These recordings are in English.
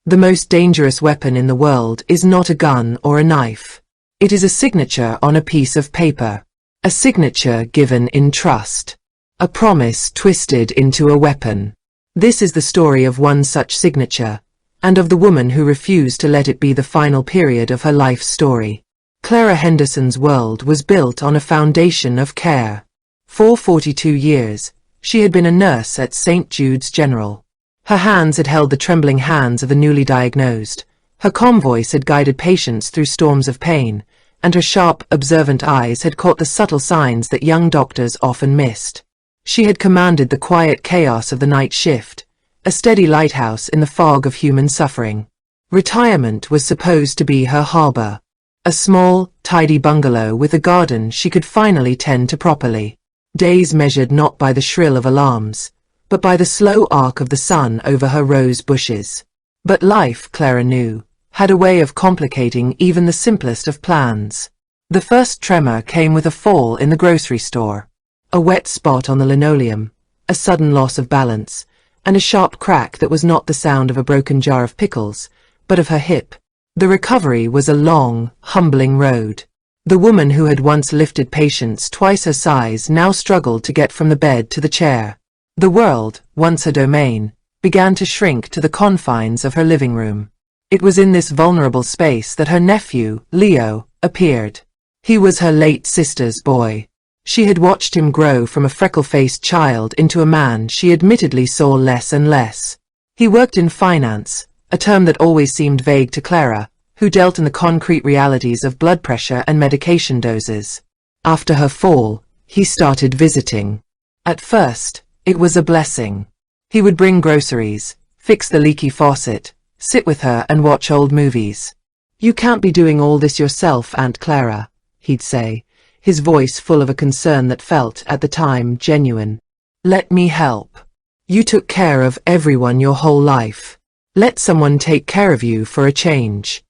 The most dangerous weapon in the world is not a gun or a knife. It is a signature on a piece of paper. A signature given in trust. A promise twisted into a weapon. This is the story of one such signature, and of the woman who refused to let it be the final period of her life's story. Clara Henderson's world was built on a foundation of care. For 42 years, she had been a nurse at St. Jude's General. Her hands had held the trembling hands of the newly diagnosed. Her calm voice had guided patients through storms of pain, and her sharp, observant eyes had caught the subtle signs that young doctors often missed. She had commanded the quiet chaos of the night shift, a steady lighthouse in the fog of human suffering. Retirement was supposed to be her harbor. A small, tidy bungalow with a garden she could finally tend to properly. Days measured not by the shrill of alarms, but by the slow arc of the sun over her rose bushes. But life, Clara knew, had a way of complicating even the simplest of plans. The first tremor came with a fall in the grocery store. A wet spot on the linoleum, a sudden loss of balance, and a sharp crack that was not the sound of a broken jar of pickles, but of her hip. The recovery was a long, humbling road. The woman who had once lifted patients twice her size now struggled to get from the bed to the chair. The world, once her domain, began to shrink to the confines of her living room. It was in this vulnerable space that her nephew, Leo, appeared. He was her late sister's boy. She had watched him grow from a freckle-faced child into a man she admittedly saw less and less. He worked in finance, a term that always seemed vague to Clara, who dealt in the concrete realities of blood pressure and medication doses. After her fall, he started visiting. At first, it was a blessing. He would bring groceries, fix the leaky faucet, sit with her and watch old movies. "You can't be doing all this yourself, Aunt Clara," he'd say, his voice full of a concern that felt, at the time, genuine. "Let me help. You took care of everyone your whole life. Let someone take care of you for a change."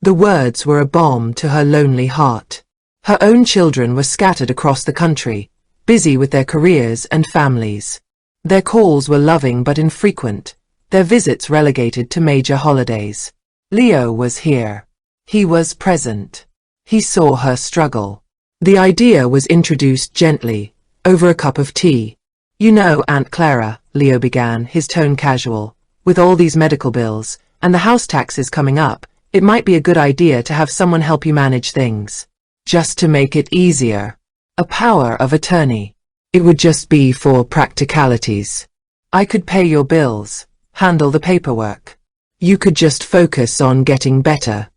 The words were a balm to her lonely heart. Her own children were scattered across the country, busy with their careers and families. Their calls were loving but infrequent, their visits relegated to major holidays. Leo was here. He was present. He saw her struggle. The idea was introduced gently, over a cup of tea. "You know, Aunt Clara," Leo began, his tone casual, "with all these medical bills, and the house taxes coming up, it might be a good idea to have someone help you manage things. Just to make it easier. A power of attorney. It would just be for practicalities. I could pay your bills, handle the paperwork. You could just focus on getting better."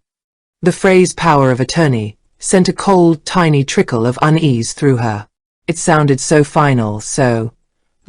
The phrase power of attorney sent a cold, tiny trickle of unease through her. It sounded so final, so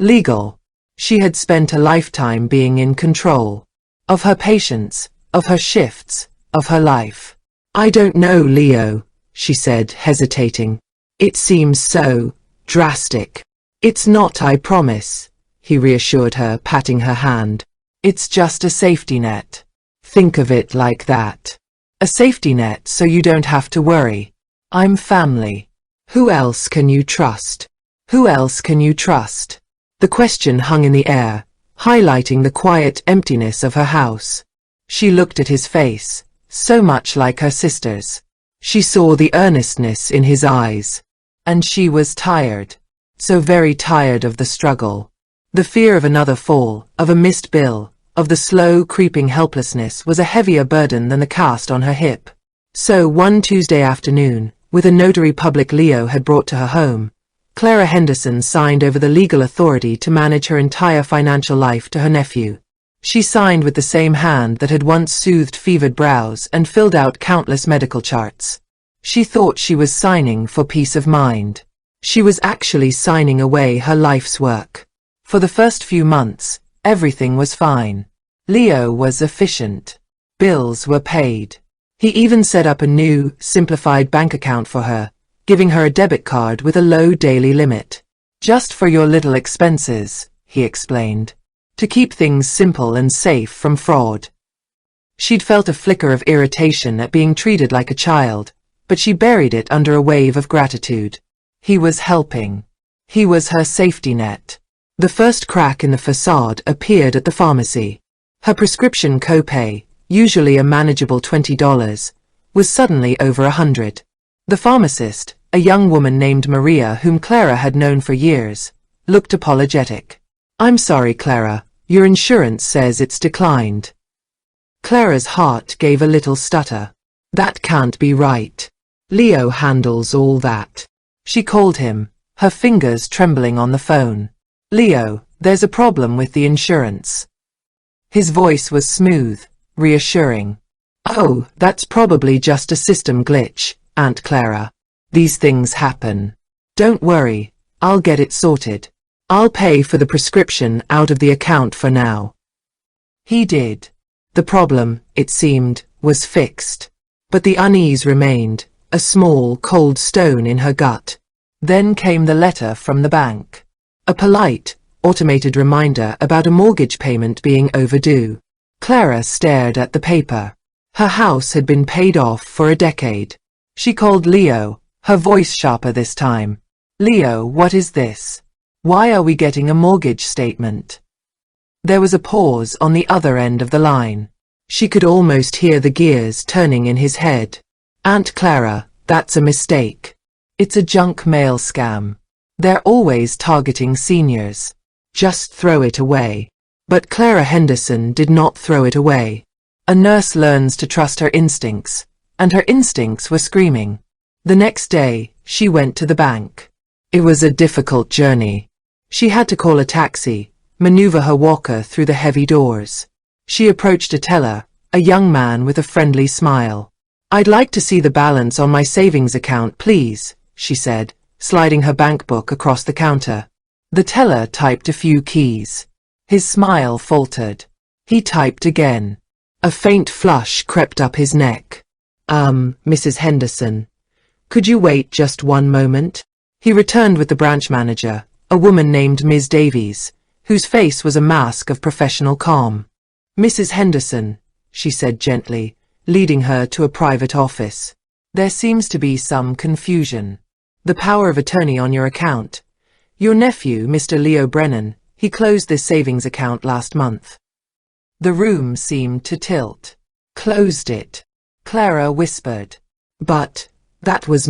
legal. She had spent a lifetime being in control. Of her patients, of her shifts, of her life. "I don't know, Leo," she said, hesitating. "It seems so drastic." "It's not, I promise," he reassured her, patting her hand. "It's just a safety net. Think of it like that. A safety net so you don't have to worry. I'm family. Who else can you trust? Who else can you trust?" The question hung in the air, highlighting the quiet emptiness of her house. She looked at his face, so much like her sister's. She saw the earnestness in his eyes. And she was tired. So very tired of the struggle. The fear of another fall, of a missed bill, of the slow, creeping helplessness was a heavier burden than the cast on her hip. So one Tuesday afternoon, with a notary public Leo had brought to her home, Clara Henderson signed over the legal authority to manage her entire financial life to her nephew. She signed with the same hand that had once soothed fevered brows and filled out countless medical charts. She thought she was signing for peace of mind. She was actually signing away her life's work. For the first few months, everything was fine. Leo was efficient. Bills were paid. He even set up a new, simplified bank account for her, giving her a debit card with a low daily limit. "Just for your little expenses," he explained. "To keep things simple and safe from fraud." She'd felt a flicker of irritation at being treated like a child, but she buried it under a wave of gratitude. He was helping. He was her safety net. The first crack in the facade appeared at the pharmacy. Her prescription copay, usually a manageable $20, was suddenly over $100. The pharmacist, a young woman named Maria whom Clara had known for years, looked apologetic. "I'm sorry, Clara, your insurance says it's declined." Clara's heart gave a little stutter. "That can't be right. Leo handles all that." She called him, her fingers trembling on the phone. "Leo, there's a problem with the insurance." His voice was smooth, reassuring. "Oh, that's probably just a system glitch, Aunt Clara. These things happen. Don't worry, I'll get it sorted. I'll pay for the prescription out of the account for now." He did. The problem, it seemed, was fixed. But the unease remained, a small, cold stone in her gut. Then came the letter from the bank. A polite, automated reminder about a mortgage payment being overdue. Clara stared at the paper. Her house had been paid off for a decade. She called Leo, her voice sharper this time. "Leo, what is this? Why are we getting a mortgage statement?" There was a pause on the other end of the line. She could almost hear the gears turning in his head. "Aunt Clara, that's a mistake. It's a junk mail scam. They're always targeting seniors. Just throw it away." But Clara Henderson did not throw it away. A nurse learns to trust her instincts, and her instincts were screaming. The next day, she went to the bank. It was a difficult journey. She had to call a taxi, maneuver her walker through the heavy doors. She approached a teller, a young man with a friendly smile. "I'd like to see the balance on my savings account, please," she said, sliding her bank book across the counter. The teller typed a few keys. His smile faltered. He typed again. A faint flush crept up his neck. Mrs. Henderson, could you wait just one moment?" He returned with the branch manager, a woman named Ms. Davies, whose face was a mask of professional calm. "Mrs. Henderson," she said gently, leading her to a private office. "There seems to be some confusion. The power of attorney on your account. Your nephew, Mr. Leo Brennan, he closed this savings account last month." The room seemed to tilt. "Closed it?" Clara whispered. "But that was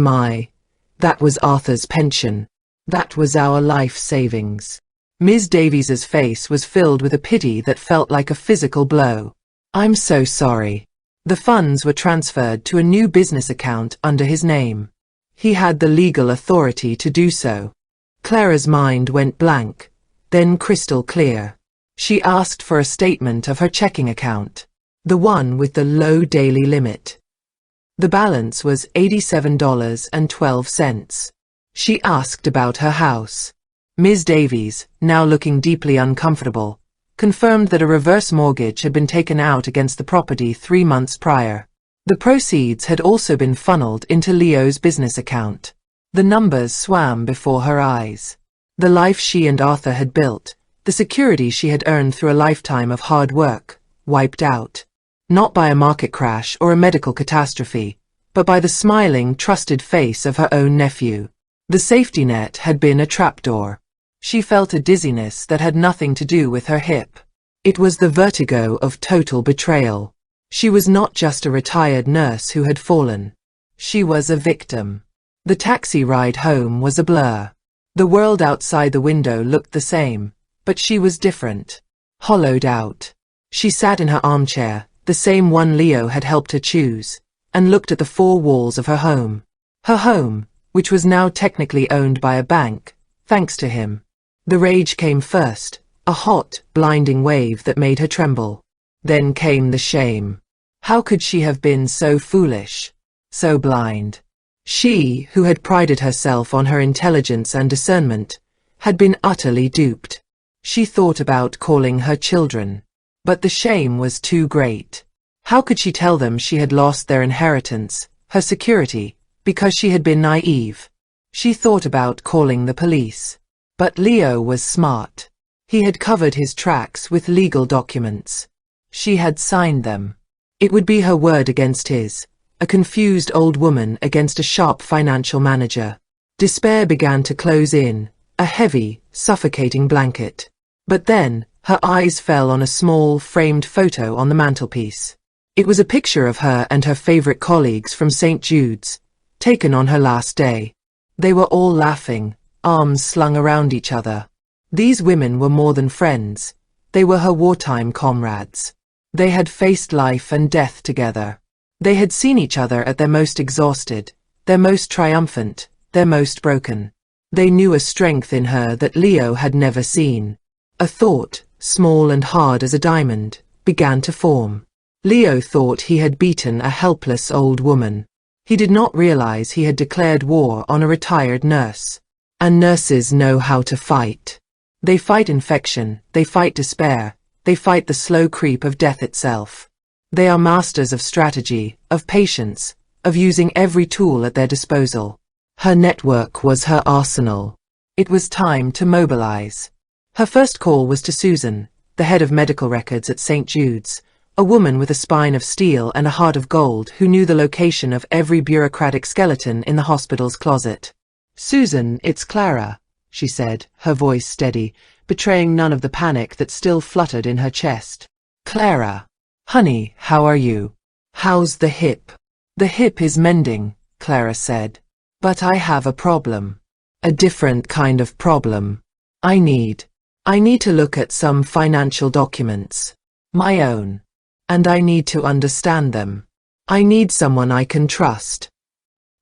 Arthur's pension. That was our life savings." Ms. Davies's face was filled with a pity that felt like a physical blow. "I'm so sorry." The funds were transferred to a new business account under his name. He had the legal authority to do so. Clara's mind went blank, then crystal clear. She asked for a statement of her checking account, the one with the low daily limit. The balance was $87.12. She asked about her house. Ms. Davies, now looking deeply uncomfortable, confirmed that a reverse mortgage had been taken out against the property 3 months prior. The proceeds had also been funneled into Leo's business account. The numbers swam before her eyes. The life she and Arthur had built, the security she had earned through a lifetime of hard work, wiped out. Not by a market crash or a medical catastrophe, but by the smiling, trusted face of her own nephew. The safety net had been a trapdoor. She felt a dizziness that had nothing to do with her hip. It was the vertigo of total betrayal. She was not just a retired nurse who had fallen. She was a victim. The taxi ride home was a blur. The world outside the window looked the same, but she was different. Hollowed out. She sat in her armchair, the same one Leo had helped her choose, and looked at the 4 walls of her home. Her home, which was now technically owned by a bank, thanks to him. The rage came first, a hot, blinding wave that made her tremble. Then came the shame. How could she have been so foolish, so blind? She, who had prided herself on her intelligence and discernment, had been utterly duped. She thought about calling her children. But the shame was too great. How could she tell them she had lost their inheritance, her security, because she had been naive? She thought about calling the police. But Leo was smart. He had covered his tracks with legal documents. She had signed them. It would be her word against his, a confused old woman against a sharp financial manager. Despair began to close in, a heavy, suffocating blanket. But then, Her eyes fell on a small, framed photo on the mantelpiece. It was a picture of her and her favorite colleagues from St. Jude's, taken on her last day. They were all laughing, arms slung around each other. These women were more than friends. They were her wartime comrades. They had faced life and death together. They had seen each other at their most exhausted, their most triumphant, their most broken. They knew a strength in her that Leo had never seen. A thought, small and hard as a diamond, began to form. Leo thought he had beaten a helpless old woman. He did not realize he had declared war on a retired nurse. And nurses know how to fight. They fight infection, they fight despair, they fight the slow creep of death itself. They are masters of strategy, of patience, of using every tool at their disposal. Her network was her arsenal. It was time to mobilize. Her first call was to Susan, the head of medical records at St. Jude's, a woman with a spine of steel and a heart of gold who knew the location of every bureaucratic skeleton in the hospital's closet. "Susan, it's Clara," she said, her voice steady, betraying none of the panic that still fluttered in her chest. "Clara. Honey, how are you? How's the hip?" "The hip is mending," Clara said. "But I have a problem. A different kind of problem. I need to look at some financial documents. My own. And I need to understand them. I need someone I can trust."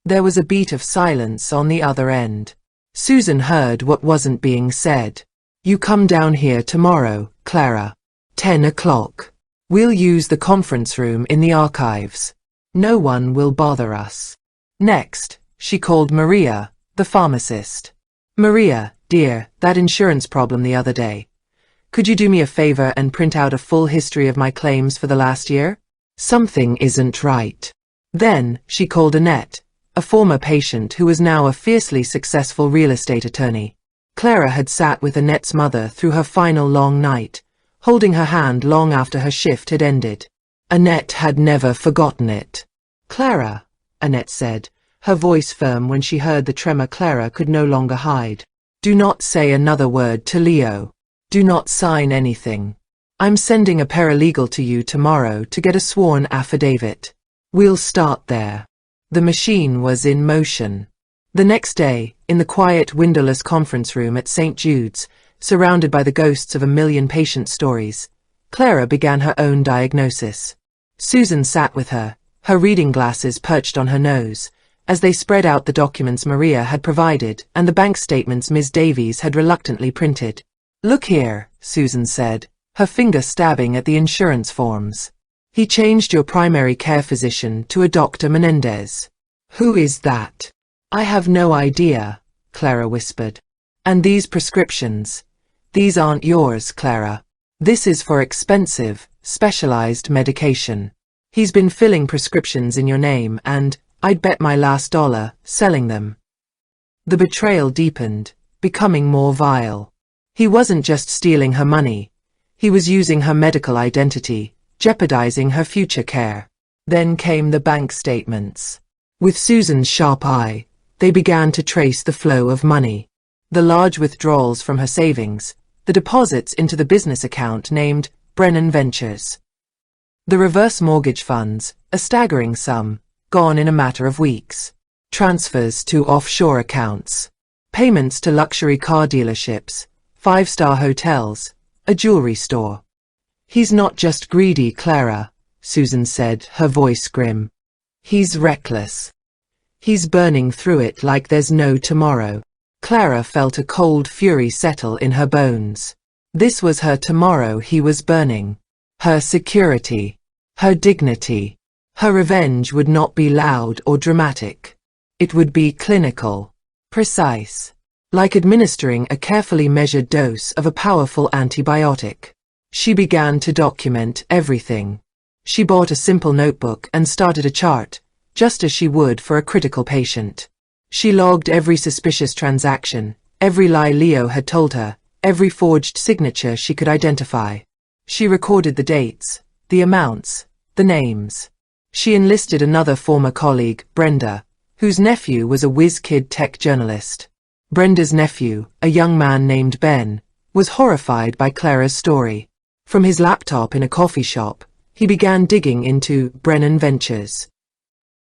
There was a beat of silence on the other end. Susan heard what wasn't being said. "You come down here tomorrow, Clara. 10 o'clock. We'll use the conference room in the archives. No one will bother us." Next, she called Maria, the pharmacist. "Maria, dear, that insurance problem the other day. Could you do me a favor and print out a full history of my claims for the last year? Something isn't right." Then, she called Annette, a former patient who was now a fiercely successful real estate attorney. Clara had sat with Annette's mother through her final long night, holding her hand long after her shift had ended. Annette had never forgotten it. "Clara," Annette said, her voice firm when she heard the tremor Clara could no longer hide. "Do not say another word to Leo. Do not sign anything. I'm sending a paralegal to you tomorrow to get a sworn affidavit. We'll start there." The machine was in motion. The next day, in the quiet, windowless conference room at St. Jude's, surrounded by the ghosts of a million patient stories, Clara began her own diagnosis. Susan sat with her, her reading glasses perched on her nose, as they spread out the documents Maria had provided and the bank statements Ms. Davies had reluctantly printed. "Look here," Susan said, her finger stabbing at the insurance forms. "He changed your primary care physician to a Dr. Menendez." "Who is that?" "I have no idea," Clara whispered. "And these prescriptions? These aren't yours, Clara. This is for expensive, specialized medication. He's been filling prescriptions in your name and, I'd bet my last dollar, selling them." The betrayal deepened, becoming more vile. He wasn't just stealing her money. He was using her medical identity, jeopardizing her future care. Then came the bank statements. With Susan's sharp eye, they began to trace the flow of money. The large withdrawals from her savings, the deposits into the business account named Brennan Ventures. The reverse mortgage funds, a staggering sum, gone in a matter of weeks. Transfers to offshore accounts. Payments to luxury car dealerships, five-star hotels, a jewelry store. "He's not just greedy, Clara," Susan said, her voice grim. "He's reckless. He's burning through it like there's no tomorrow." Clara felt a cold fury settle in her bones. This was her tomorrow he was burning. Her security. Her dignity. Her revenge would not be loud or dramatic. It would be clinical. Precise. Like administering a carefully measured dose of a powerful antibiotic. She began to document everything. She bought a simple notebook and started a chart, just as she would for a critical patient. She logged every suspicious transaction, every lie Leo had told her, every forged signature she could identify. She recorded the dates, the amounts, the names. She enlisted another former colleague, Brenda, whose nephew was a whiz-kid tech journalist. Brenda's nephew, a young man named Ben, was horrified by Clara's story. From his laptop in a coffee shop, he began digging into Brennan Ventures.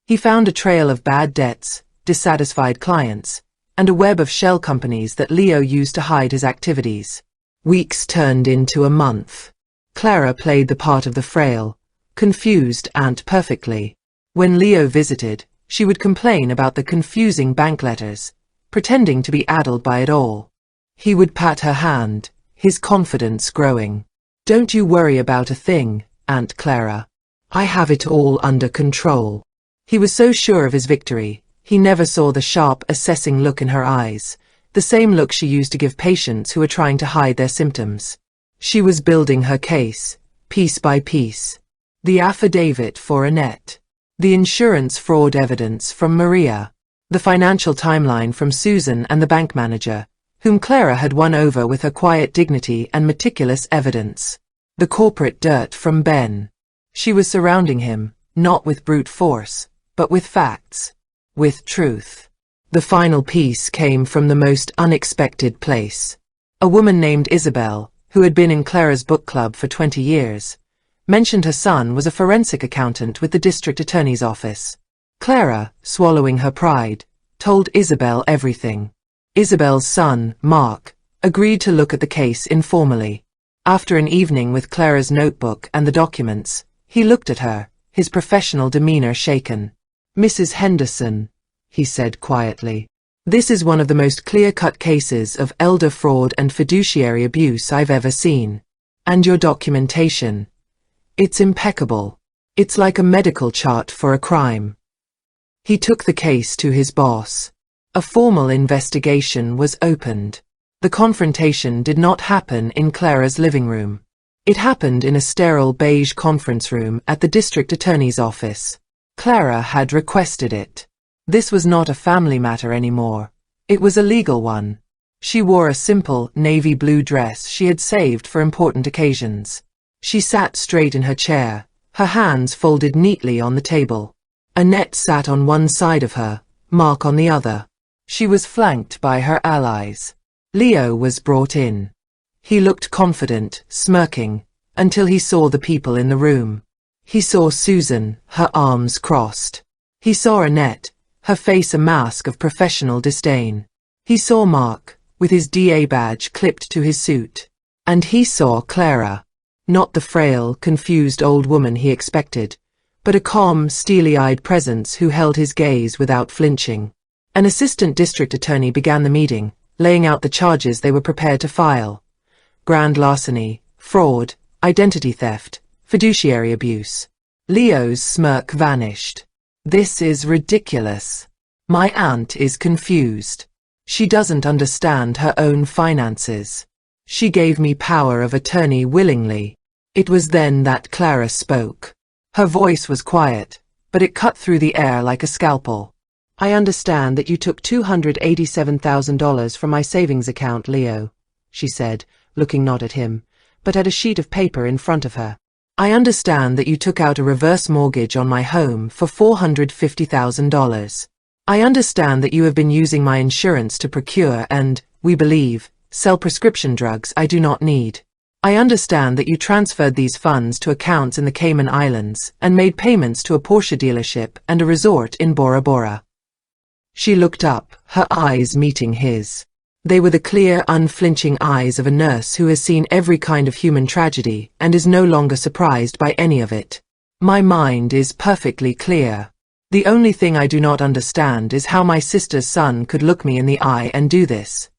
He found a trail of bad debts, dissatisfied clients, and a web of shell companies that Leo used to hide his activities. Weeks turned into a month. Clara played the part of the frail, confused aunt perfectly. When Leo visited, she would complain about the confusing bank letters, pretending to be addled by it all. He would pat her hand, his confidence growing. "Don't you worry about a thing, Aunt Clara. I have it all under control." He was so sure of his victory, he never saw the sharp, assessing look in her eyes, the same look she used to give patients who were trying to hide their symptoms. She was building her case, piece by piece. The affidavit for Annette. The insurance fraud evidence from Maria. The financial timeline from Susan and the bank manager, whom Clara had won over with her quiet dignity and meticulous evidence. The corporate dirt from Ben. She was surrounding him, not with brute force, but with facts. With truth. The final piece came from the most unexpected place. A woman named Isabel, who had been in Clara's book club for 20 years, mentioned her son was a forensic accountant with the district attorney's office. Clara, swallowing her pride, told Isabel everything. Isabel's son, Mark, agreed to look at the case informally. After an evening with Clara's notebook and the documents, he looked at her, his professional demeanor shaken. "Mrs. Henderson," he said quietly, "this is one of the most clear-cut cases of elder fraud and fiduciary abuse I've ever seen. And your documentation. It's impeccable. It's like a medical chart for a crime." He took the case to his boss. A formal investigation was opened. The confrontation did not happen in Clara's living room. It happened in a sterile beige conference room at the district attorney's office. Clara had requested it. This was not a family matter anymore. It was a legal one. She wore a simple navy blue dress she had saved for important occasions. She sat straight in her chair, her hands folded neatly on the table. Annette sat on one side of her, Mark on the other. She was flanked by her allies. Leo was brought in. He looked confident, smirking, until he saw the people in the room. He saw Susan, her arms crossed. He saw Annette, her face a mask of professional disdain. He saw Mark, with his DA badge clipped to his suit. And he saw Clara. Not the frail, confused old woman he expected, but a calm, steely-eyed presence who held his gaze without flinching. An assistant district attorney began the meeting, laying out the charges they were prepared to file. Grand larceny, fraud, identity theft, fiduciary abuse. Leo's smirk vanished. "This is ridiculous. My aunt is confused. She doesn't understand her own finances. She gave me power of attorney willingly." It was then that Clara spoke. Her voice was quiet, but it cut through the air like a scalpel. "I understand that you took $287,000 from my savings account, Leo," she said, looking not at him, but at a sheet of paper in front of her. "I understand that you took out a reverse mortgage on my home for $450,000. I understand that you have been using my insurance to procure and, we believe, sell prescription drugs I do not need. I understand that you transferred these funds to accounts in the Cayman Islands and made payments to a Porsche dealership and a resort in Bora Bora." She looked up, her eyes meeting his. They were the clear, unflinching eyes of a nurse who has seen every kind of human tragedy and is no longer surprised by any of it. "My mind is perfectly clear. The only thing I do not understand is how my sister's son could look me in the eye and do this."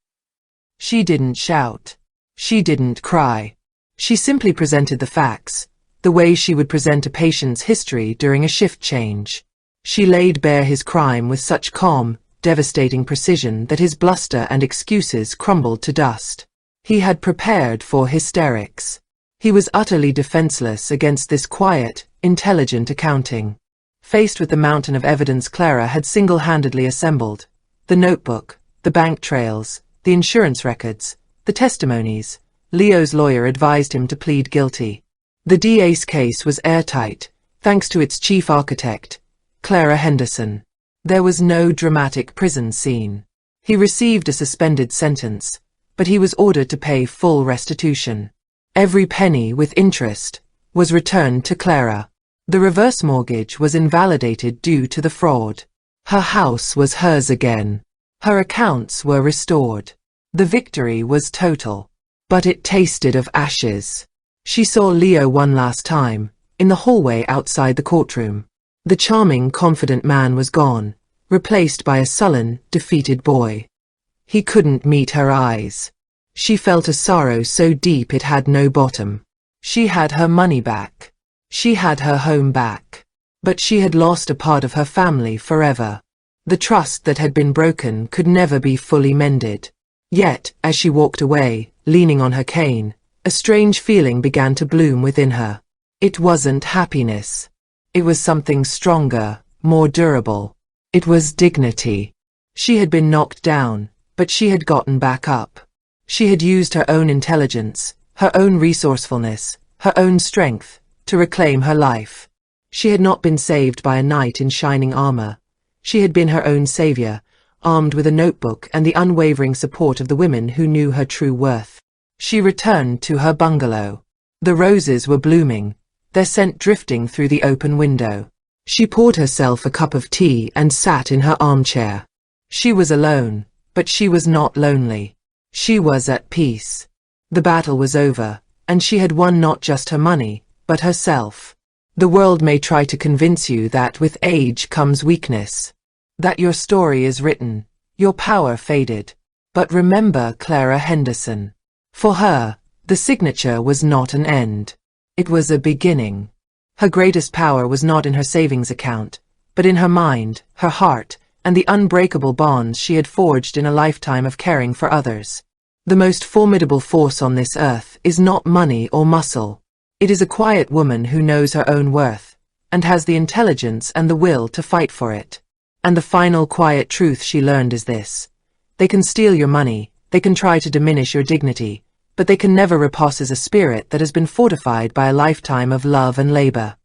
She didn't shout. She didn't cry. She simply presented the facts, the way she would present a patient's history during a shift change. She laid bare his crime with such calm, devastating precision that his bluster and excuses crumbled to dust. He had prepared for hysterics. He was utterly defenseless against this quiet, intelligent accounting. Faced with the mountain of evidence Clara had single-handedly assembled, the notebook, the bank trails, the insurance records, the testimonies, Leo's lawyer advised him to plead guilty. The DA's case was airtight, thanks to its chief architect, Clara Henderson. There was no dramatic prison scene. He received a suspended sentence, but he was ordered to pay full restitution. Every penny, with interest, was returned to Clara. The reverse mortgage was invalidated due to the fraud. Her house was hers again. Her accounts were restored. The victory was total. But it tasted of ashes. She saw Leo one last time, in the hallway outside the courtroom. The charming, confident man was gone, replaced by a sullen, defeated boy. He couldn't meet her eyes. She felt a sorrow so deep it had no bottom. She had her money back. She had her home back. But she had lost a part of her family forever. The trust that had been broken could never be fully mended. Yet, as she walked away, leaning on her cane, a strange feeling began to bloom within her. It wasn't happiness. It was something stronger, more durable. It was dignity. She had been knocked down, but she had gotten back up. She had used her own intelligence, her own resourcefulness, her own strength, to reclaim her life. She had not been saved by a knight in shining armor. She had been her own savior, armed with a notebook and the unwavering support of the women who knew her true worth. She returned to her bungalow. The roses were blooming, their scent drifting through the open window. She poured herself a cup of tea and sat in her armchair. She was alone, but she was not lonely. She was at peace. The battle was over, and she had won not just her money, but herself. The world may try to convince you that with age comes weakness, that your story is written, your power faded. But remember Clara Henderson. For her, the signature was not an end. It was a beginning. Her greatest power was not in her savings account, but in her mind, her heart, and the unbreakable bonds she had forged in a lifetime of caring for others. The most formidable force on this earth is not money or muscle. It is a quiet woman who knows her own worth, and has the intelligence and the will to fight for it. And the final quiet truth she learned is this: they can steal your money, they can try to diminish your dignity, but they can never repossess a spirit that has been fortified by a lifetime of love and labor.